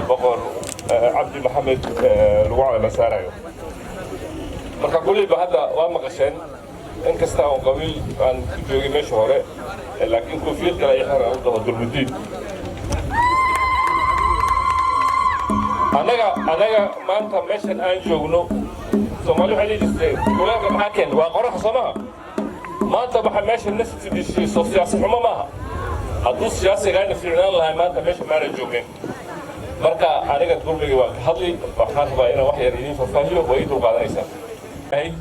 boqor cabdi maxamed lagu calaamasaarayo marka kulliba hadda waa maqasheen in kasta oo qabiil aan ku joogay meesha hore laakiin koofiyad kale ay xiraan u dhaho dulmudiin anaga maanta meeshan aan joogno Soomaali waxay leedahay kulaanka maxaa keen waa qorax Soomaha maanta waxa meesha nas fidisay siyaasi xumo maaha hadduu siyaasiga ayna fiicnaan lahay maanta meesha maana joogeen marka aniga dulmiga waa ka hadli waxaan rabaa inaan wax yar idin faahfaahiyo way dul qaadanaysaa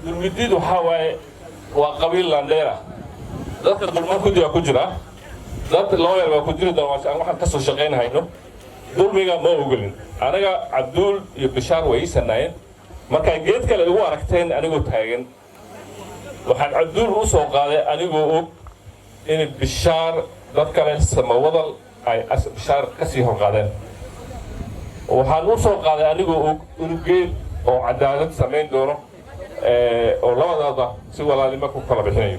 dulmidiid waxaa waaye waa qabiil landheera dadka dulman ku jira dad lawyer waa ku jira waxaan ka soo shaqaynayno dulmiga ma ogolin anaga Cabduul iyo Bishaar way sanaayeen marka geed kale ugu aragteen anigoo taagan waxaan Cabduul u soo qaaday anigoo og in Bishaar dad kale samawadal ay Bishaar ka sii horqaadeen waxaan u soo qaaday anigoo og in geed oo cadaalad sameyn doono oo labadooda si walaalnimo ku kala bixinayo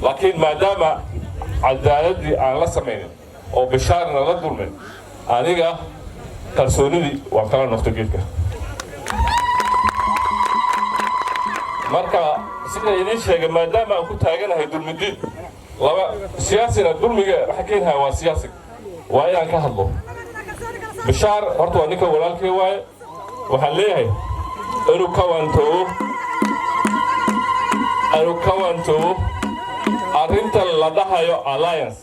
laakiin maadaama cadaaladii aan la sameynin oo Bishaarna la dulmin aniga kalsoonidii waan kala noqday geedka marka sida idin sheegay maadaama aan ku taaganahay dulmidiin laba siyaasina dulmiga waxa keenaya waa siyaasi waa inaan ka hadlo Bishaar horta waa ninka walaalkay waaye waxaan leeyahay inuu ka waantoobo arrinta la dhahayo alliance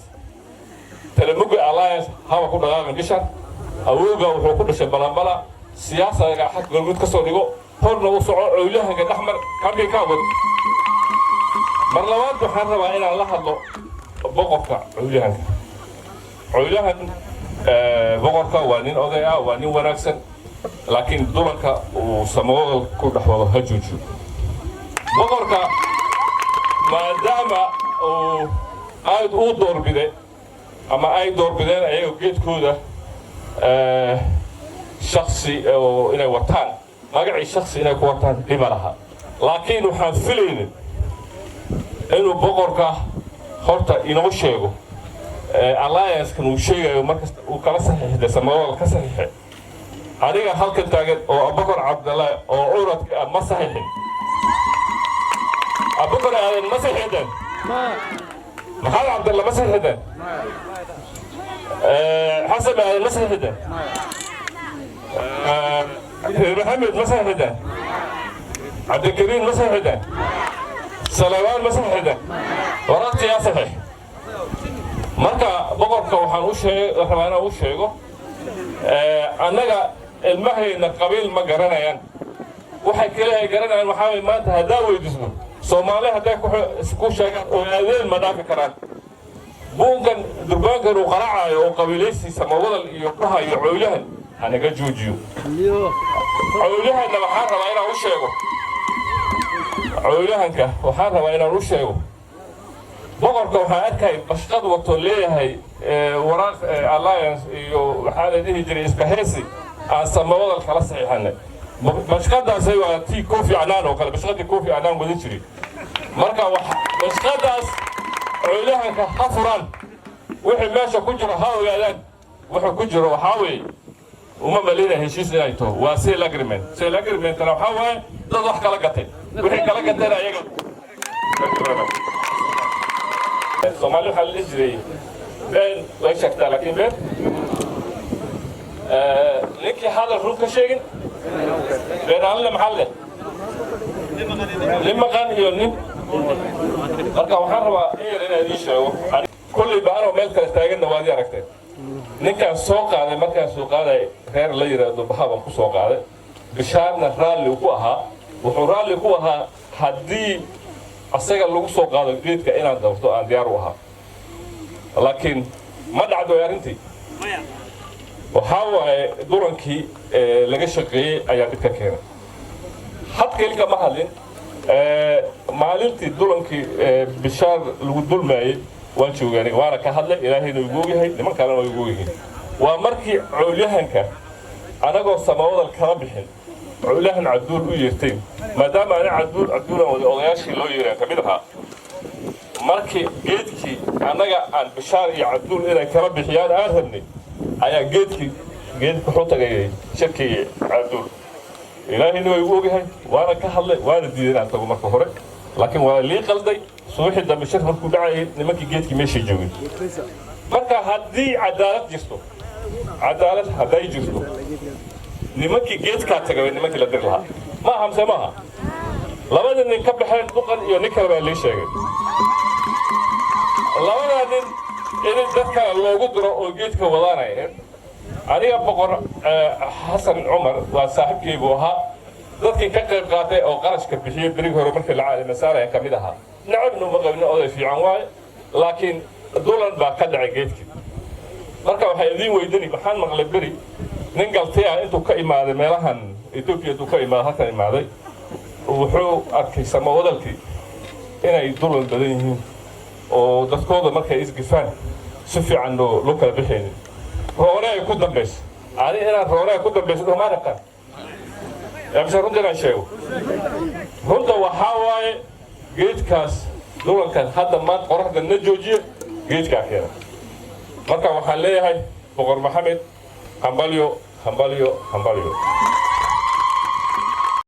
Telemuge alliance hawa ku dhaqaaqan Bishaar awooga wuxuu ku dhashay balambala siyaasada xaq galmud ka soo dhigo horna uu soco cawlahanka dhaxmar kambi ka wad mar labaad waxaan rabaa inaan la hadlo boqorka cawlahan boqorka waa nin oday ah waa nin wanaagsan laakiin dulanka uu samawada ku dhaxwado hajuuju boqorka maadaama uu doorbide ama ay doorbideen ayaga geedkooda shakhsi oo inay wataan magacii shakhsi inay ku wataan dhima laha laakiin waxaan filaynin inuu boqorka horta inoo sheego alliance-kan uu sheegayo markasta uu kala saxiixday samawada ka saxiixay aniga halkan taagan oo Abubakar Cabdalla oo uradka ma saxiixin Abubakar aadan ma saxiixin maxamed Cabdalla ma saxiixin حسب المسحدة محمد مسحدة عبد الكريم مسحدة سليمان مسحدة ورقت يا صحيح marka boqorka waxaan u sheego annaga ilmahayna qabiil ma garanayaan waxay kale ay garanayaan waxa way maanta hadaa weydiisno Soomaali haday ku sheegaan oo aadeen ma dhaafi karaan buunkan durbaankan uu qaraacayo oo qabiilaysi samawadal iyo dhaha iyo cawlahan anaga joojiyo cawlahanna waxaan rabaa inaan u sheego cawlahanka waxaan rabaa inaan u sheego boqorka waxaa arkay bashqad wato leeyahay waraaq alliance iyo waxaa la dhihi jiray isbahaysi aan samawadal kala saxiixanay bashqadaas waa tii Kofi Annan oo kale bashqadii Kofi Annan wadi jiray marka bashqadaas cawlahanka hafuran wixii meesha ku jira ha ogaadaan wuxuu ku jiro waxa weey uma malina heshiis inay to waa sale agreement waxa weey dad wax kala gatay wixii kala gatay ayaga Soomaali waxa la jiray been way sheegtaa laakiin been ninkii hadal run ka sheegin been aan la maxalle lima qan iyo nin marka waxaan rabaa inaan idin sheego kulli baano meel kale taaganna waad aragteen ninkaan soo qaaday markaan soo qaaday reer la yiraahdo bahaba ku soo qaaday Bishaarna raalli ku ahaa wuxuu raalli ku ahaa haddii asaga lagu soo qaado geedka inaan doorto aan diyaar u ahaa laakiin ma dhacdo arrintii waxa waaye durankii laga shaqeeyay ayaa dhibka keenay hadkeelka ma hadlin maalintii dulankii Bishaar lagu dulmaayay waan joognay waana ka hadlay ilaahayna ugu yahay niman kale way ugu yihiin waa markii cawlahanka anagoo samawadal kala bixin cawlahan Cabduul u yeertay maadaama ana Cabduul odayaashii loo yeeray kamid ahaa markii geedkii anaga aan Bishaar iyo Cabduul inay kala bixiyaan aan rabnay ayaa geedkii geed wuxuu tagay shirkii Cabdul ilaahayna way u ogyahay waana ka hadlay waana diiday inaan tago marka hore laakiin waa lii qalday suuxii dambe shir markuu dhacay nimankii geedkii meeshii joogay marka haddii cadaalad jirto cadaalad hadday jirto nimankii geedkaa tagay nimankii la dir lahaa ma aha mise maaha labada nin ka baxeen duqan iyo nin kale baa lii sheegay labada nin in dadka loogu diro oo geedka wadaanayeen aniga boqor xasan cumar waa saaxiibkii buu ahaa dadkii ka qayb qaatay oo qarashka bixiyay berigi hore markii la caalay masaaraya ka mid ahaa nacabnu ma qabno oday fiican waaye laakiin dulan baa ka dhacay geedkii marka waxay idiin weydini waxaan maqlay beri nin galtay ah intuu ka imaaday meelahan Ethiopia intuu ka imaaday halkan imaaday wuxuu arkay samawadalkii inay dulan badan yihiin oo dadkooda markay isgifaan si fiican loo kala bixin roonay ku dambeys ani inaan roonay ku dambeys ma raqan amsa runta sheego runta waxa waaye geedkaas dulankan hadda ma qoraxda na joojiye geedka keenay marka waxaan leeyahay boqor maxamed hambalyo hambalyo hambalyo